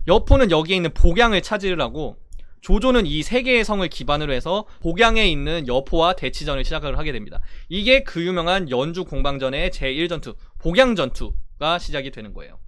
여포는 여기에 있는 복양을 차지하고 조조는 이 세 개의 성을 기반으로 해서 복양에 있는 여포와 대치전을 시작을 하게 됩니다. 이게 그 유명한 연주 공방전의 제1전투 복양전투가 시작이 되는 거예요.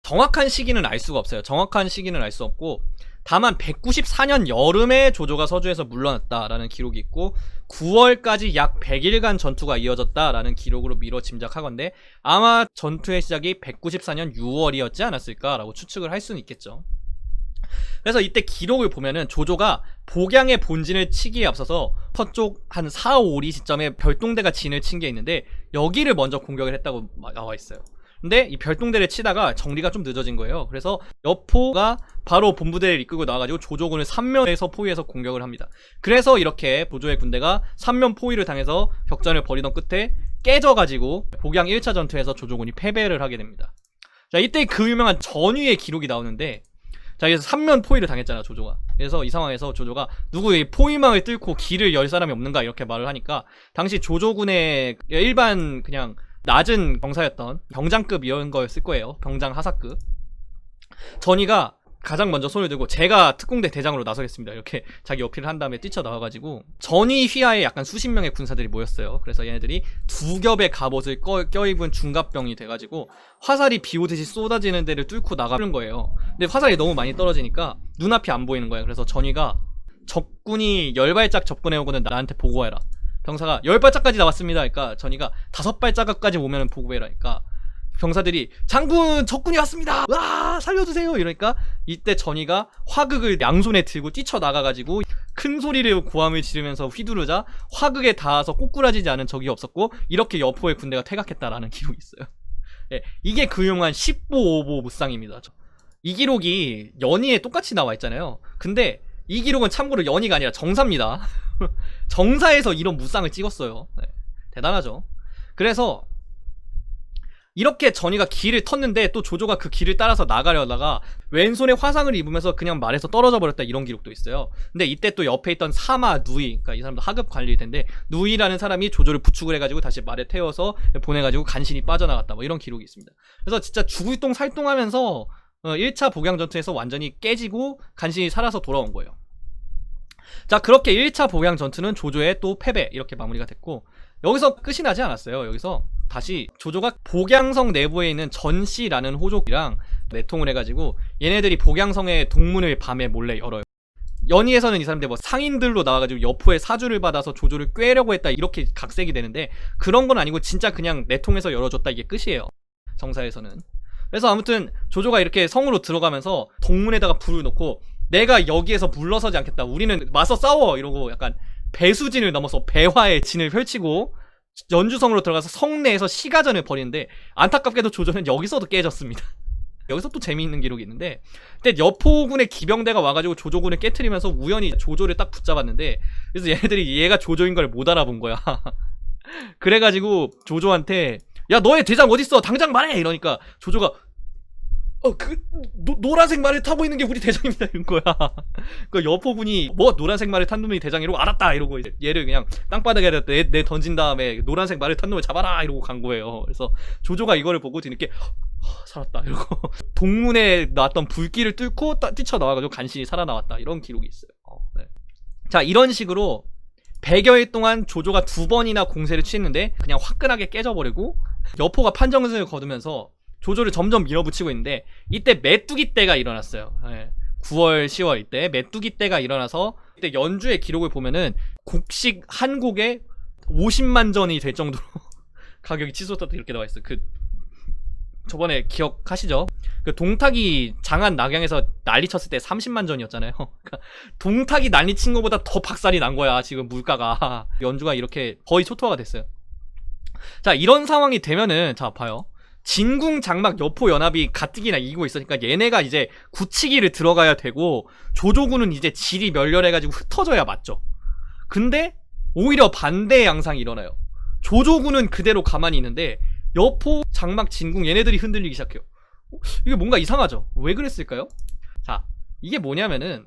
정확한 시기는 알 수가 없어요. 정확한 시기는 알 수 없고, 다만 194년 여름에 조조가 서주에서 물러났다라는 기록이 있고 9월까지 약 100일간 전투가 이어졌다라는 기록으로 미뤄 짐작하건대 아마 전투의 시작이 194년 6월이었지 않았을까라고 추측을 할 수는 있겠죠. 그래서 이때 기록을 보면은 조조가 복양의 본진을 치기에 앞서서 서쪽 한 4, 5리 시점에 별동대가 진을 친 게 있는데 여기를 먼저 공격을 했다고 나와 있어요. 근데 이 별동대를 치다가 정리가 좀 늦어진 거예요. 그래서 여포가 바로 본부대를 이끌고 나와가지고 조조군을 삼면에서 포위해서 공격을 합니다. 그래서 이렇게 조조의 군대가 삼면 포위를 당해서 격전을 벌이던 끝에 깨져가지고 복양 1차 전투에서 조조군이 패배를 하게 됩니다. 자, 이때 그 유명한 전위의 기록이 나오는데, 자, 그래서 삼면 포위를 당했잖아, 조조가. 그래서 이 상황에서 조조가 누구의 포위망을 뚫고 길을 열 사람이 없는가 이렇게 말을 하니까, 당시 조조군의 일반 그냥 낮은 병사였던 병장급 이런 거였을 거예요. 병장 하사급. 전위가 가장 먼저 손을 들고 제가 특공대 대장으로 나서겠습니다 이렇게 자기 어필을 한 다음에 뛰쳐나와가지고 전위 휘하에 약간 수십 명의 군사들이 모였어요. 그래서 얘네들이 두 겹의 갑옷을 껴입은 중갑병이 돼가지고 화살이 비오듯이 쏟아지는 데를 뚫고 나가는 거예요. 근데 화살이 너무 많이 떨어지니까 눈앞이 안 보이는 거예요. 그래서 전위가 적군이 10발짝 접근해오고는 나한테 보고해라. 병사가 10발짝까지 나왔습니다. 그러니까 전위가 5발짝까지 오면 보고해라. 그러니까 병사들이 장군 적군이 왔습니다. 와 살려주세요. 이러니까 이때 전위가 화극을 양손에 들고 뛰쳐나가가지고 큰 소리로 고함을 지르면서 휘두르자 화극에 닿아서 꼬꾸라지지 않은 적이 없었고 이렇게 여포의 군대가 퇴각했다라는 기록이 있어요. 예, 이게 그 유명한 10보5보 무쌍입니다. 이 기록이 연희에 똑같이 나와 있잖아요. 근데 이 기록은 참고로 연희가 아니라 정사입니다. 정사에서 이런 무쌍을 찍었어요. 네, 대단하죠. 그래서 이렇게 전위가 길을 텄는데 또 조조가 그 길을 따라서 나가려다가 왼손에 화상을 입으면서 그냥 말에서 떨어져 버렸다 이런 기록도 있어요. 근데 이때 또 옆에 있던 사마 누이, 그러니까 이 사람도 하급 관리일 텐데 누이라는 사람이 조조를 부축을 해가지고 다시 말에 태워서 보내가지고 간신히 빠져나갔다 뭐 이런 기록이 있습니다. 그래서 진짜 죽을 똥 살똥하면서 1차 복양전투에서 완전히 깨지고 간신히 살아서 돌아온 거예요. 자, 그렇게 1차 복양전투는 조조의 또 패배 이렇게 마무리가 됐고, 여기서 끝이 나지 않았어요. 여기서 다시 조조가 복양성 내부에 있는 전씨라는 호족이랑 내통을 해가지고 얘네들이 복양성의 동문을 밤에 몰래 열어요. 연희에서는 이 사람들 뭐 상인들로 나와가지고 여포의 사주를 받아서 조조를 꿰려고 했다 이렇게 각색이 되는데, 그런 건 아니고 진짜 그냥 내통해서 열어줬다 이게 끝이에요. 정사에서는. 그래서 아무튼 조조가 이렇게 성으로 들어가면서 동문에다가 불을 놓고 내가 여기에서 물러서지 않겠다, 우리는 맞서 싸워 이러고 약간 배수진을 넘어서 배화의 진을 펼치고 연주성으로 들어가서 성내에서 시가전을 벌이는데, 안타깝게도 조조는 여기서도 깨졌습니다. 여기서 또 재미있는 기록이 있는데, 그때 여포군의 기병대가 와가지고 조조군을 깨트리면서 우연히 조조를 딱 붙잡았는데, 그래서 얘네들이 얘가 조조인 걸 못 알아본 거야. 그래가지고 조조한테 야 너의 대장 어딨어 당장 말해 이러니까 조조가 노란색 말을 타고 있는 게 우리 대장입니다 이런 거야. 그 여포군이 뭐 노란색 말을 탄 놈이 대장 이러고 알았다 이러고 이제 얘를 그냥 땅바닥에 내 던진 다음에 노란색 말을 탄 놈을 잡아라 이러고 간 거예요. 그래서 조조가 이거를 보고 뒤늦게 살았다 이러고 동문에 나왔던 불길을 뚫고 뛰쳐나와가지고 간신히 살아나왔다 이런 기록이 있어요. 네. 자, 이런 식으로 100여일 동안 조조가 2번이나 공세를 취했는데 그냥 화끈하게 깨져버리고 여포가 판정승을 거두면서 조조를 점점 밀어붙이고 있는데, 이때 메뚜기 때가 일어났어요. 네. 9월 10월 이때 메뚜기 때가 일어나서 이때 연주의 기록을 보면은 곡식 한 곡에 50만 전이 될 정도로 가격이 치솟았다 이렇게 나와 있어요. 저번에 기억하시죠? 그 동탁이 장안 낙양에서 난리 쳤을 때 30만 전이었잖아요. 그러니까 동탁이 난리 친 것보다 더 박살이 난 거야 지금 물가가. 연주가 이렇게 거의 초토화가 됐어요. 자, 이런 상황이 되면은 자 봐요. 진궁 장막 여포 연합이 가뜩이나 이기고 있으니까 얘네가 이제 굳히기를 들어가야 되고, 조조군은 이제 질이 멸렬해가지고 흩어져야 맞죠. 근데 오히려 반대의 양상이 일어나요. 조조군은 그대로 가만히 있는데 여포 장막 진궁 얘네들이 흔들리기 시작해요. 이게 뭔가 이상하죠. 왜 그랬을까요? 자, 이게 뭐냐면은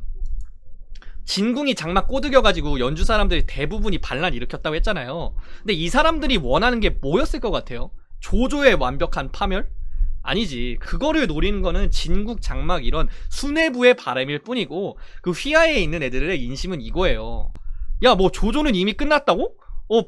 진궁이 장막 꼬드겨가지고 연주 사람들이 대부분이 반란 일으켰다고 했잖아요. 근데 이 사람들이 원하는 게 뭐였을 것 같아요? 조조의 완벽한 파멸? 아니지. 그거를 노리는 거는 진국 장막 이런 수뇌부의 바람일 뿐이고, 그 휘하에 있는 애들의 인심은 이거예요. 야, 뭐 조조는 이미 끝났다고?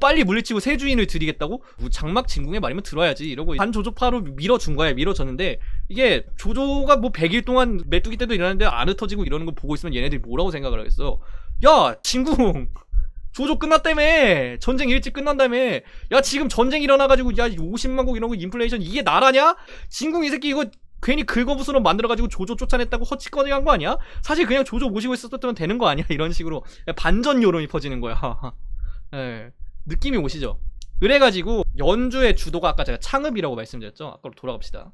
빨리 물리치고 새 주인을 들이겠다고? 뭐 장막 진궁의 말이면 들어야지 이러고 반조조파로 밀어준 거야. 밀어줬는데 이게 조조가 뭐 100일 동안 메뚜기 때도 일어났는데 안 흩어지고 이러는 거 보고 있으면 얘네들이 뭐라고 생각을 하겠어. 야, 진궁 조조 끝났다며. 전쟁 일찍 끝난다며. 야, 지금 전쟁 일어나가지고 야 50만국 이런 거 인플레이션 이게 나라냐? 진궁 이 새끼 이거 괜히 긁어부스럼 만들어가지고 조조 쫓아냈다고 헛짓거리 한 거 아니야? 사실 그냥 조조 모시고 있었으면 되는 거 아니야? 이런 식으로 반전 여론이 퍼지는 거야. 예. 느낌이 오시죠? 그래가지고 연주의 주도가 아까 제가 창읍이라고 말씀드렸죠? 아까로 돌아갑시다.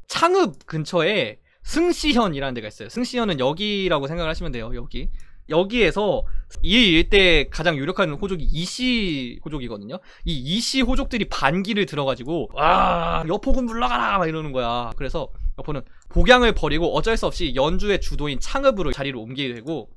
창읍 근처에 승시현이라는 데가 있어요. 승시현은 여기라고 생각을 하시면 돼요. 여기에서 이 일대 가장 유력한 호족이 이씨 호족이거든요. 이 이씨 호족들이 반기를 들어가지고 와 여포군 물러가라 막 이러는 거야. 그래서 여포는 복양을 버리고 어쩔 수 없이 연주의 주도인 창읍으로 자리를 옮기게 되고,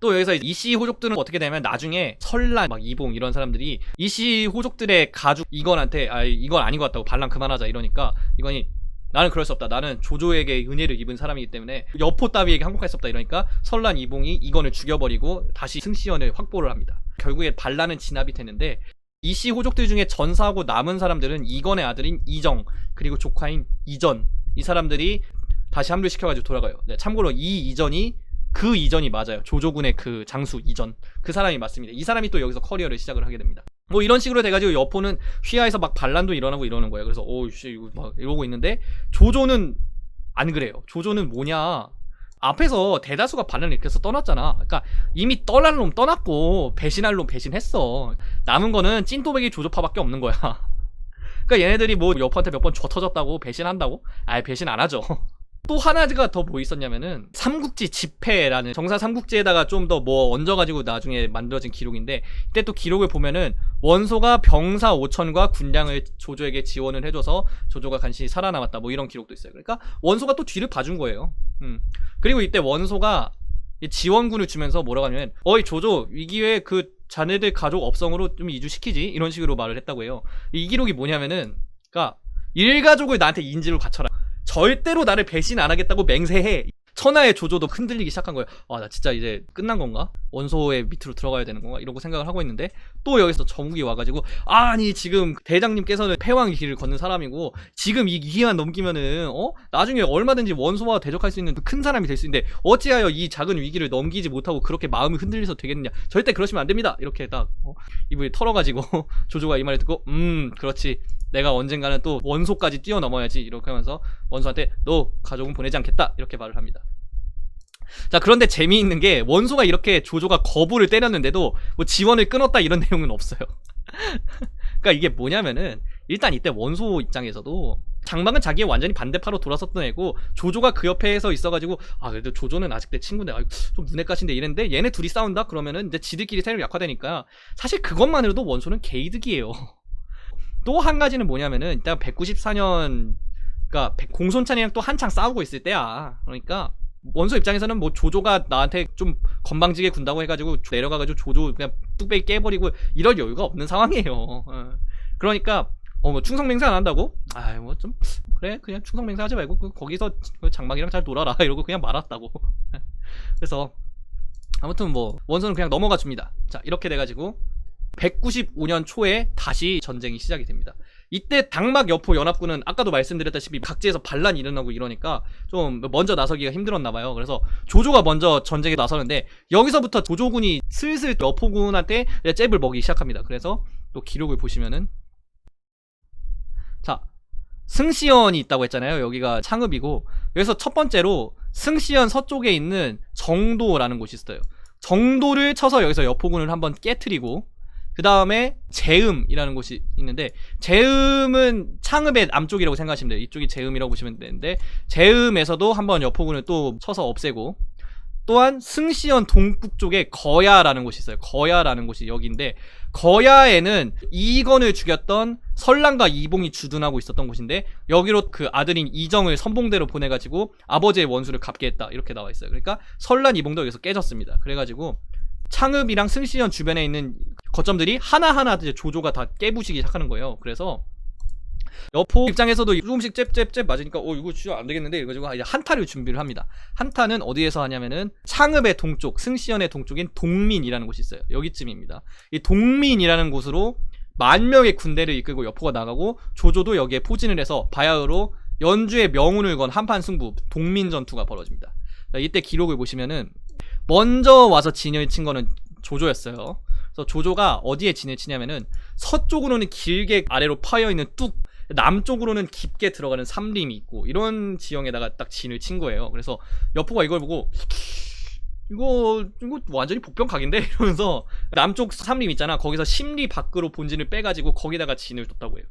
또 여기서 이씨 호족들은 어떻게 되면 나중에 설란 막 이봉 이런 사람들이 이씨 호족들의 가죽 이건한테 이건 아닌 것 같다고 반란 그만하자 이러니까 이건이 나는 그럴 수 없다. 나는 조조에게 은혜를 입은 사람이기 때문에 여포 따위에게 항복할 수 없다. 이러니까 설란 이봉이 이건을 죽여버리고 다시 승시현을 확보를 합니다. 결국에 반란은 진압이 되는데 이씨 호족들 중에 전사하고 남은 사람들은 이건의 아들인 이정 그리고 조카인 이전, 이 사람들이 다시 합류를 시켜가지고 돌아가요. 네, 참고로 이 이전이 그 이전이 맞아요. 조조군의 그 장수 이전, 그 사람이 맞습니다. 이 사람이 또 여기서 커리어를 시작을 하게 됩니다. 뭐 이런 식으로 돼가지고 여포는 휘하에서 막 반란도 일어나고 이러는 거예요. 그래서 오씨 막 이러고 있는데 조조는 안 그래요. 조조는 뭐냐, 앞에서 대다수가 반란을 일으켜서 떠났잖아. 그러니까 이미 떠날 놈 떠났고 배신할 놈 배신했어. 남은 거는 찐또배기 조조파밖에 없는 거야. 그러니까 얘네들이 뭐 여포한테 몇 번 줘 터졌다고 배신한다고? 배신 안 하죠. 또 하나가 더 뭐 있었냐면은 삼국지 집회라는 정사 삼국지에다가 좀 더 뭐 얹어가지고 나중에 만들어진 기록인데, 이때 또 기록을 보면은 원소가 병사 5천과 군량을 조조에게 지원을 해줘서 조조가 간신히 살아남았다 뭐 이런 기록도 있어요. 그러니까 원소가 또 뒤를 봐준 거예요. 그리고 이때 원소가 지원군을 주면서 뭐라고 하냐면 어이 조조 이 기회에 그 자네들 가족 업성으로 좀 이주시키지 이런 식으로 말을 했다고 해요. 이 기록이 뭐냐면은 그러니까 일가족을 나한테 인지로 갖춰라, 절대로 나를 배신 안 하겠다고 맹세해. 천하의 조조도 흔들리기 시작한 거예요. 나 진짜 이제 끝난 건가? 원소의 밑으로 들어가야 되는 건가? 이러고 생각을 하고 있는데 또 여기서 정국이 와가지고 아니 지금 대장님께서는 패왕의 길을 걷는 사람이고 지금 이 기회만 넘기면은 나중에 얼마든지 원소와 대적할 수 있는 큰 사람이 될 수 있는데 어찌하여 이 작은 위기를 넘기지 못하고 그렇게 마음이 흔들려서 되겠느냐? 절대 그러시면 안 됩니다. 이렇게 딱 입을 털어가지고 조조가 이 말을 듣고 그렇지, 내가 언젠가는 또 원소까지 뛰어넘어야지 이렇게 하면서 원소한테 너 가족은 보내지 않겠다 이렇게 말을 합니다. 자, 그런데 재미있는 게 원소가 이렇게 조조가 거부를 때렸는데도 뭐 지원을 끊었다 이런 내용은 없어요. 그러니까 이게 뭐냐면은 일단 이때 원소 입장에서도 장막은 자기의 완전히 반대파로 돌아섰던 애고 조조가 그 옆에서 있어가지고 그래도 조조는 아직 내 친구인데 좀 눈에 까신데 이랬는데 얘네 둘이 싸운다 그러면은 이제 지들끼리 세력 약화되니까 사실 그것만으로도 원소는 개이득이에요. 또 한 가지는 뭐냐면은 일단 194년 그러니까 공손찬이랑 또 한창 싸우고 있을 때야. 그러니까 원소 입장에서는 뭐 조조가 나한테 좀 건방지게 군다고 해가지고 내려가가지고 조조 그냥 뚝배기 깨버리고 이럴 여유가 없는 상황이에요. 그러니까 뭐 충성맹세 안 한다고? 뭐 좀 그래 그냥 충성맹세 하지 말고 거기서 장막이랑 잘 놀아라 이러고 그냥 말았다고. 그래서 아무튼 뭐 원소는 그냥 넘어가 줍니다. 자, 이렇게 돼가지고 195년 초에 다시 전쟁이 시작이 됩니다. 이때 당막 여포 연합군은 아까도 말씀드렸다시피 각지에서 반란이 일어나고 이러니까 좀 먼저 나서기가 힘들었나봐요. 그래서 조조가 먼저 전쟁에 나서는데 여기서부터 조조군이 슬슬 여포군한테 잽을 먹이기 시작합니다. 그래서 또 기록을 보시면은 자, 승시현이 있다고 했잖아요. 여기가 창읍이고 여기서 첫 번째로 승시현 서쪽에 있는 정도라는 곳이 있어요. 정도를 쳐서 여기서 여포군을 한번 깨트리고 그 다음에 제음이라는 곳이 있는데 제음은 창읍의 남쪽이라고 생각하시면 돼요. 이쪽이 제음이라고 보시면 되는데 제음에서도 한번 여포군을 또 쳐서 없애고 또한 승시현 동북쪽에 거야라는 곳이 있어요. 거야라는 곳이 여기인데, 거야에는 이건을 죽였던 설랑과 이봉이 주둔하고 있었던 곳인데, 여기로 그 아들인 이정을 선봉대로 보내가지고 아버지의 원수를 갚게 했다, 이렇게 나와 있어요. 그러니까 설란 이봉도 여기서 깨졌습니다. 그래가지고 창읍이랑 승시현 주변에 있는 거점들이 하나하나 이제 조조가 다 깨부시기 시작하는 거예요. 그래서 여포 입장에서도 조금씩 잽 맞으니까 이거 진짜 안 되겠는데, 이래가지고 이제 한타를 준비를 합니다. 한타는 어디에서 하냐면은 창읍의 동쪽, 승시현의 동쪽인 동민이라는 곳이 있어요. 여기쯤입니다. 이 동민이라는 곳으로 10,000명의 군대를 이끌고 여포가 나가고, 조조도 여기에 포진을 해서 바야흐로 연주의 명운을 건 한판 승부, 동민 전투가 벌어집니다. 자, 이때 기록을 보시면은 먼저 와서 진을 친 거는 조조였어요. 그래서 조조가 어디에 진을 치냐면은 서쪽으로는 길게 아래로 파여있는 뚝, 남쪽으로는 깊게 들어가는 삼림이 있고, 이런 지형에다가 딱 진을 친 거예요. 그래서 여포가 이걸 보고 이거 완전히 복병각인데? 이러면서 남쪽 삼림 있잖아, 거기서 10리 밖으로 본진을 빼가지고 거기다가 진을 뒀다고 해요.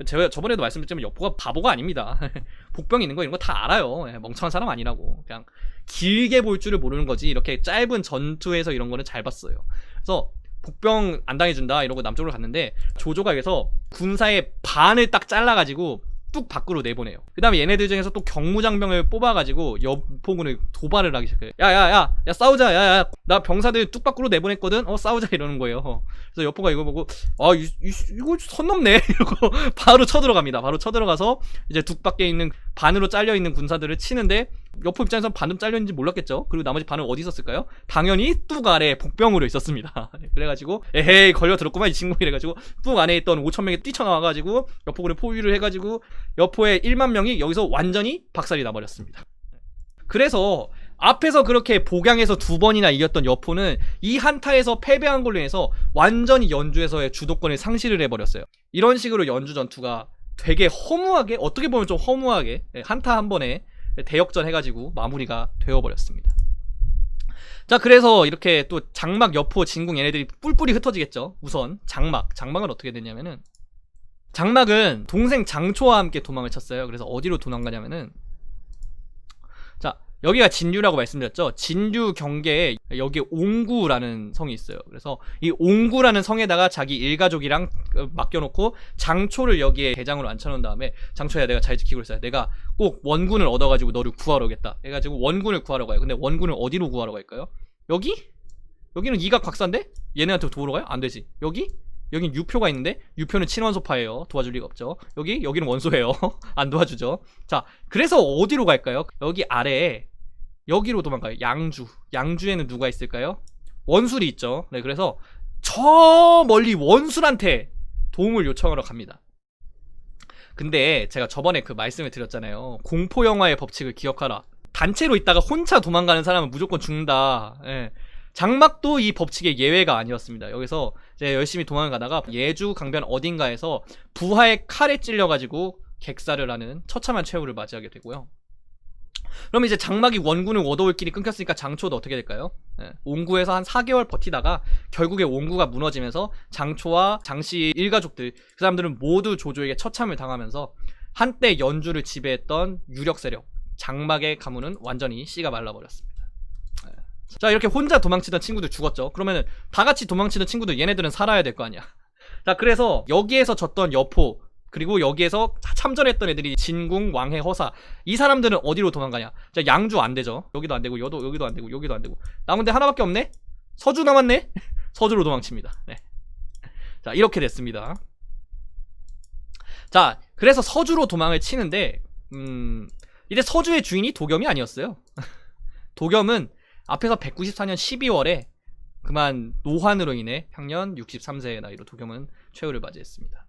제가 저번에도 말씀드렸지만 여포가 바보가 아닙니다. 복병 있는 거 이런 거 다 알아요. 멍청한 사람 아니라고. 그냥 길게 볼 줄을 모르는 거지, 이렇게 짧은 전투에서 이런 거는 잘 봤어요. 그래서 복병 안 당해준다 이러고 남쪽으로 갔는데, 조조가 여기서 군사의 반을 딱 잘라가지고 뚝 밖으로 내보내요. 그 다음에 얘네들 중에서 또 경무장병을 뽑아가지고 여포군을 도발을 하기 시작해요. 야 싸우자. 야 나 병사들 뚝 밖으로 내보냈거든. 싸우자 이러는 거예요. 그래서 여포가 이거 보고 이거 선 넘네 이러고 바로 쳐들어갑니다. 바로 쳐들어가서 이제 뚝 밖에 있는 반으로 잘려있는 군사들을 치는데, 여포 입장에서 반은 잘려있는지 몰랐겠죠. 그리고 나머지 반은 어디 있었을까요? 당연히 뚝 아래 복병으로 있었습니다. 그래가지고 에헤이 걸려들었구만 이 친구, 이래가지고 뚝 안에 있던 5,000명이 뛰쳐나와가지고 여포군을 포위를 해가지고 여포의 10,000명이 여기서 완전히 박살이 나버렸습니다. 그래서 앞에서 그렇게 복양에서 2번이나 이겼던 여포는 이 한타에서 패배한 걸로 인해서 완전히 연주에서의 주도권을 상실을 해버렸어요. 이런 식으로 연주 전투가 되게 허무하게, 어떻게 보면 좀 허무하게 한타 한 번에 대역전 해가지고 마무리가 되어버렸습니다. 자, 그래서 이렇게 또 장막, 여포, 진궁 얘네들이 뿔뿔이 흩어지겠죠. 우선 장막은 어떻게 됐냐면은, 장막은 동생 장초와 함께 도망을 쳤어요. 그래서 어디로 도망가냐면은, 자, 여기가 진류라고 말씀드렸죠. 진류 경계에 여기 옹구라는 성이 있어요. 그래서 이 옹구라는 성에다가 자기 일가족이랑 맡겨놓고 장초를 여기에 대장으로 앉혀놓은 다음에, 장초야 내가 잘 지키고 있어요. 내가 꼭 원군을 얻어가지고 너를 구하러 오겠다 해가지고 원군을 구하러 가요. 근데 원군을 어디로 구하러 갈까요? 여기는 이각 박사인데? 얘네한테 도우러 가요? 안 되지. 여긴 유표가 있는데, 유표는 친원소파예요. 도와줄 리가 없죠. 여기는 원소예요. 안 도와주죠. 자, 그래서 어디로 갈까요? 여기 아래에 여기로 도망가요. 양주에는 누가 있을까요? 원술이 있죠. 네, 그래서 저 멀리 원술한테 도움을 요청하러 갑니다. 근데 제가 저번에 그 말씀을 드렸잖아요. 공포영화의 법칙을 기억하라. 단체로 있다가 혼자 도망가는 사람은 무조건 죽는다. 예. 장막도 이 법칙의 예외가 아니었습니다. 여기서 이제 열심히 도망가다가 예주 강변 어딘가에서 부하의 칼에 찔려가지고 객사를 하는 처참한 최후를 맞이하게 되고요. 그럼 이제 장막이 원군을 얻어올 길이 끊겼으니까 장초도 어떻게 될까요? 옹구에서 한 4개월 버티다가 결국에 옹구가 무너지면서 장초와 장씨 일가족들, 그 사람들은 모두 조조에게 처참을 당하면서 한때 연주를 지배했던 유력 세력 장막의 가문은 완전히 씨가 말라버렸습니다. 자, 이렇게 혼자 도망치던 친구들 죽었죠. 그러면은 다 같이 도망치던 친구들, 얘네들은 살아야 될 거 아니야. 자, 그래서 여기에서 졌던 여포, 그리고 여기에서 참전했던 애들이 진궁, 왕해, 허사, 이 사람들은 어디로 도망가냐? 자, 양주 안 되죠. 여기도 안 되고, 여기도 안 되고, 여기도 안 되고. 남은 데 하나밖에 없네? 서주 남았네? 서주로 도망칩니다. 네. 자, 이렇게 됐습니다. 자, 그래서 서주로 도망을 치는데, 이제 서주의 주인이 도겸이 아니었어요. 도겸은 앞에서 194년 12월에 그만 노환으로 인해 향년 63세의 나이로 도겸은 최후를 맞이했습니다.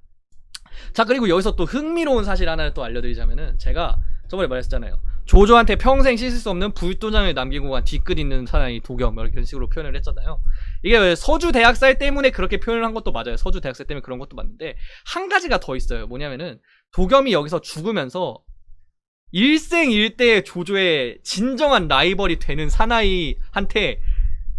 자, 그리고 여기서 또 흥미로운 사실 하나를 또 알려드리자면은, 제가 저번에 말했잖아요. 조조한테 평생 씻을 수 없는 불도장을 남기고 간 뒤끝 있는 사나이 도겸, 이런 식으로 표현을 했잖아요. 이게 서주 대학살 때문에 그렇게 표현을 한 것도 맞아요. 서주 대학살 때문에 그런 것도 맞는데, 한 가지가 더 있어요. 뭐냐면은 도겸이 여기서 죽으면서 일생일대의 조조의 진정한 라이벌이 되는 사나이한테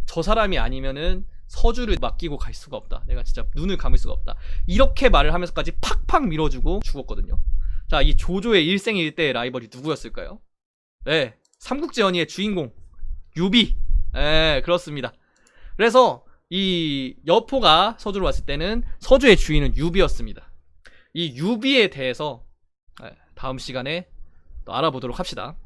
저 사람이 아니면은 서주를 맡기고 갈 수가 없다. 내가 진짜 눈을 감을 수가 없다. 이렇게 말을 하면서까지 팍팍 밀어주고 죽었거든요. 자, 이 조조의 일생일대의 라이벌이 누구였을까요? 네, 삼국지 연의의 주인공 유비. 예, 그렇습니다. 그래서 이 여포가 서주로 왔을 때는 서주의 주인은 유비였습니다. 이 유비에 대해서 다음 시간에 또 알아보도록 합시다.